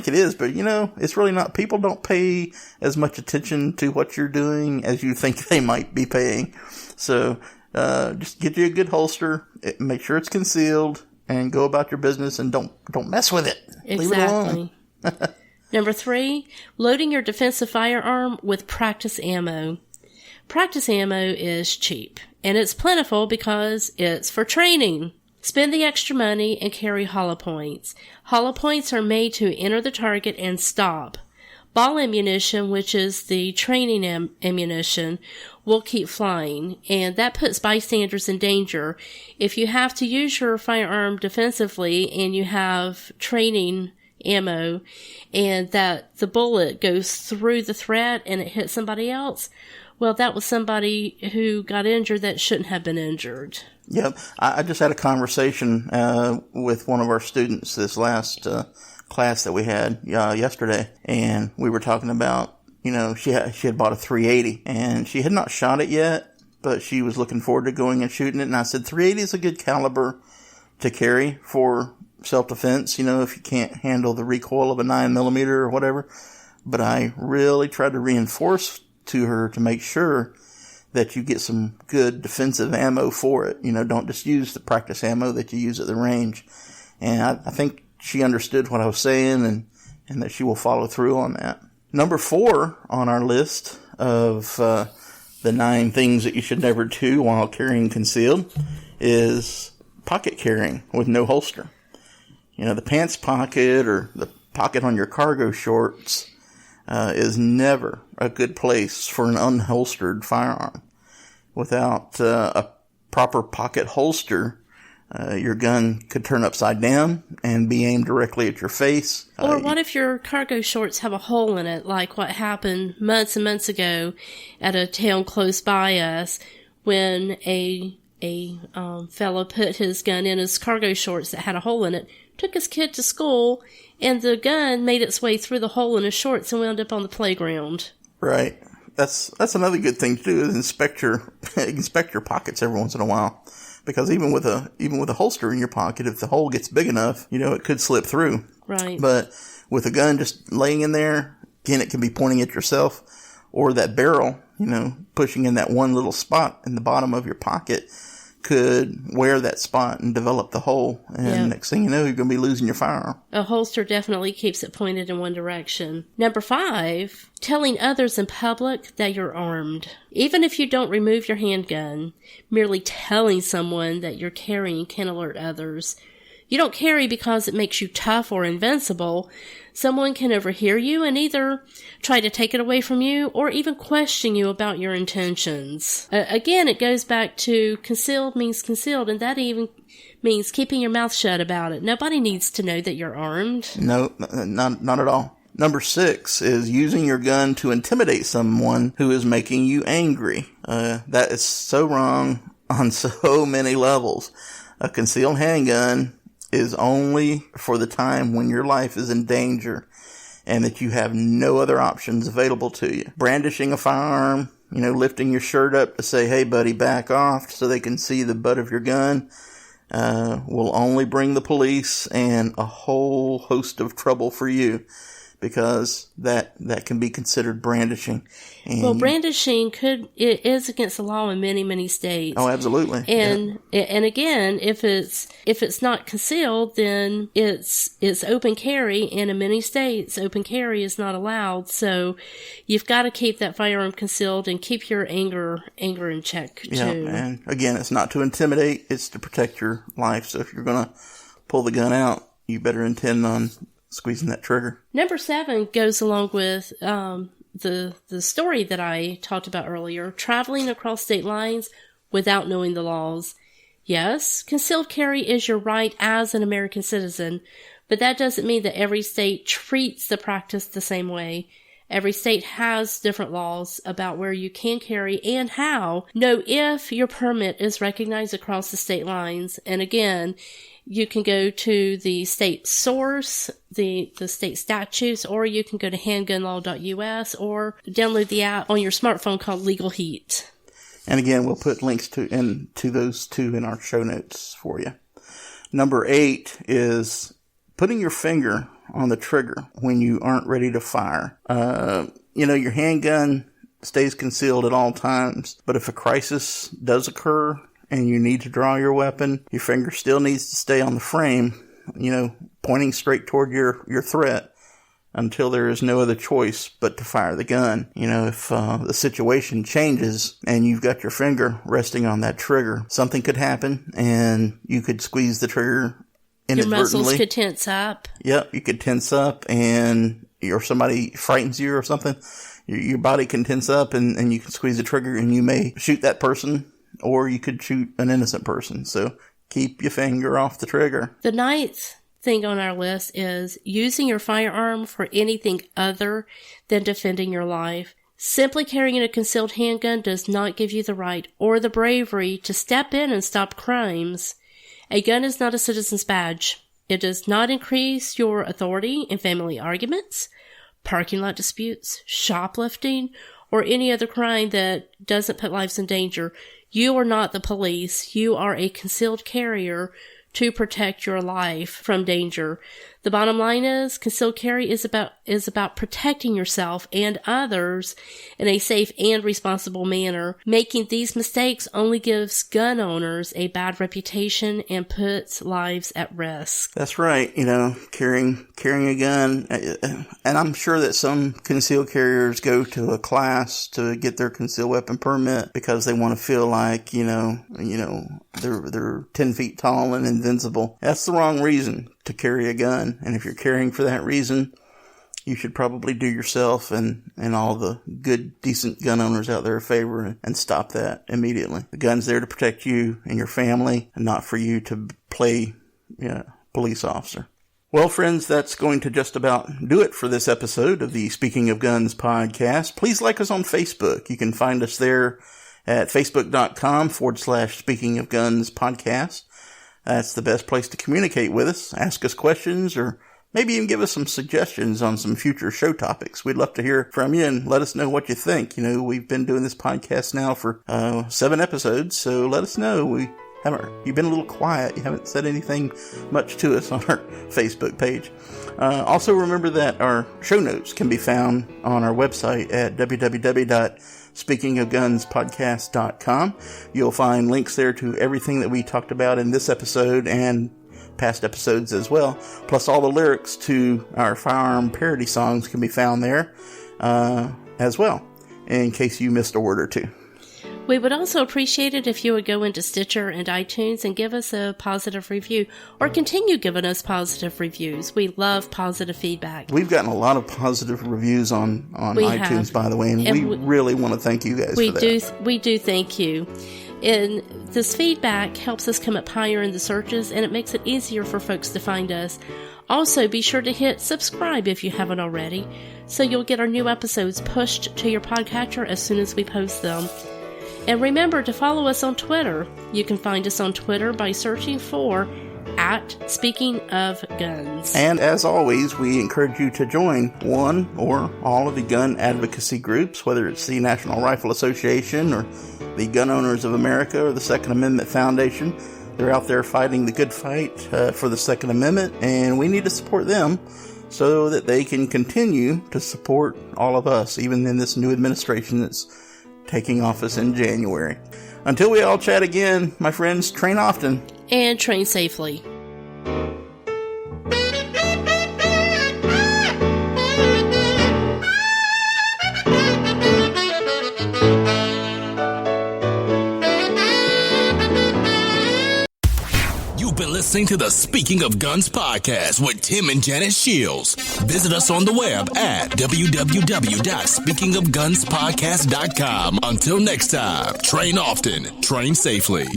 think it is, but it's really not. People don't pay as much attention to what you're doing as you think they might be paying. So, just get you a good holster, make sure it's concealed, and go about your business, and don't mess with it. Exactly. Leave it alone. Number 3, loading your defensive firearm with practice ammo. Practice ammo is cheap, and it's plentiful because it's for training. Spend the extra money and carry hollow points. Hollow points are made to enter the target and stop. Ball ammunition, which is the training ammunition, will keep flying, and that puts bystanders in danger. If you have to use your firearm defensively and you have training ammo and that the bullet goes through the threat and it hits somebody else, well, that was somebody who got injured that shouldn't have been injured. Yep. I just had a conversation with one of our students this last class that we had yesterday, and we were talking about, she had bought a 380, and she had not shot it yet, but she was looking forward to going and shooting it, and I said 380 is a good caliber to carry for self-defense, if you can't handle the recoil of a 9mm or whatever. But I really tried to reinforce to her to make sure that you get some good defensive ammo for it. Don't just use the practice ammo that you use at the range. And I think she understood what I was saying and that she will follow through on that. Number 4 on our list of the 9 things that you should never do while carrying concealed is pocket carrying with no holster. The pants pocket or the pocket on your cargo shorts is never a good place for an unholstered firearm. Without a proper pocket holster, your gun could turn upside down and be aimed directly at your face. Or what if your cargo shorts have a hole in it, like what happened months and months ago at a town close by us when a fellow put his gun in his cargo shorts that had a hole in it, took his kid to school, and the gun made its way through the hole in his shorts and wound up on the playground. Right. That's another good thing to do is inspect your pockets every once in a while, because even with a holster in your pocket, if the hole gets big enough, it could slip through. Right. But with a gun just laying in there, again, it can be pointing at yourself, or that barrel, pushing in that one little spot in the bottom of your pocket could wear that spot and develop the hole. And next thing you know, you're going to be losing your firearm. A holster definitely keeps it pointed in one direction. Number 5, telling others in public that you're armed. Even if you don't remove your handgun, merely telling someone that you're carrying can alert others. You don't carry because it makes you tough or invincible. Someone can overhear you and either try to take it away from you or even question you about your intentions. Again, it goes back to concealed means concealed, and that even means keeping your mouth shut about it. Nobody needs to know that you're armed. No, not at all. Number 6 is using your gun to intimidate someone who is making you angry. That is so wrong on so many levels. A concealed handgun is only for the time when your life is in danger and that you have no other options available to you. Brandishing a firearm, lifting your shirt up to say, hey buddy, back off so they can see the butt of your gun, will only bring the police and a whole host of trouble for you, because that can be considered brandishing. And brandishing it is against the law in many, many states. Oh, absolutely. And again, if it's not concealed, then it's open carry, and in many states, open carry is not allowed. So you've got to keep that firearm concealed and keep your anger in check too. Yeah, and again, it's not to intimidate; it's to protect your life. So if you're going to pull the gun out, you better intend on squeezing that trigger. Number 7 goes along with the story that I talked about earlier, traveling across state lines without knowing the laws. Yes, concealed carry is your right as an American citizen, but that doesn't mean that every state treats the practice the same way. Every state has different laws about where you can carry and how. Know if your permit is recognized across the state lines. And again, you can go to the state source, the state statutes, or you can go to handgunlaw.us or download the app on your smartphone called Legal Heat. And again, we'll put links to those 2 in our show notes for you. Number 8 is putting your finger on the trigger when you aren't ready to fire. Your handgun stays concealed at all times, but if a crisis does occur and you need to draw your weapon, your finger still needs to stay on the frame, pointing straight toward your threat until there is no other choice but to fire the gun. If the situation changes and you've got your finger resting on that trigger, something could happen and you could squeeze the trigger inadvertently. Your muscles could tense up. Yep, you could tense up, or somebody frightens you or something. Your body can tense up and you can squeeze the trigger and you may shoot that person, or you could shoot an innocent person. So keep your finger off the trigger. The ninth thing on our list is using your firearm for anything other than defending your life. Simply carrying a concealed handgun does not give you the right or the bravery to step in and stop crimes. A gun is not a citizen's badge. It does not increase your authority in family arguments, parking lot disputes, shoplifting, or any other crime that doesn't put lives in danger. You are not the police. You are a concealed carrier to protect your life from danger. The bottom line is, concealed carry is about protecting yourself and others in a safe and responsible manner. Making these mistakes only gives gun owners a bad reputation and puts lives at risk. That's right. Carrying a gun, and I'm sure that some concealed carriers go to a class to get their concealed weapon permit because they want to feel like, they're 10 feet tall and invincible. That's the wrong reason to carry a gun. And if you're carrying for that reason, you should probably do yourself and all the good, decent gun owners out there a favor and stop that immediately. The gun's there to protect you and your family, and not for you to play police officer. Well, friends, that's going to just about do it for this episode of the Speaking of Guns podcast. Please like us on Facebook. You can find us there at facebook.com/Speaking of Guns podcast. That's the best place to communicate with us, ask us questions, or maybe even give us some suggestions on some future show topics. We'd love to hear from you and let us know what you think. We've been doing this podcast now for 7 episodes, so let us know. You've been a little quiet. You haven't said anything much to us on our Facebook page. Also, remember that our show notes can be found on our website at www.speakingofgunspodcast.com. You'll find links there to everything that we talked about in this episode and past episodes as well. Plus, all the lyrics to our firearm parody songs can be found there as well, in case you missed a word or two. We would also appreciate it if you would go into Stitcher and iTunes and give us a positive review, or continue giving us positive reviews. We love positive feedback. We've gotten a lot of positive reviews on iTunes, by the way, and we really want to thank you guys for that. We do thank you. And this feedback helps us come up higher in the searches, and it makes it easier for folks to find us. Also, be sure to hit subscribe if you haven't already, so you'll get our new episodes pushed to your podcatcher as soon as we post them. And remember to follow us on Twitter. You can find us on Twitter by searching for @SpeakingOfGuns. And as always, we encourage you to join one or all of the gun advocacy groups, whether it's the National Rifle Association or the Gun Owners of America or the Second Amendment Foundation. They're out there fighting the good fight for the Second Amendment, and we need to support them so that they can continue to support all of us, even in this new administration that's taking office in January. Until we all chat again, my friends, train often. And train safely. You've been listening to the Speaking of Guns podcast with Tim and Janet Shields. Visit us on the web at www.speakingofgunspodcast.com. Until next time, train often, train safely.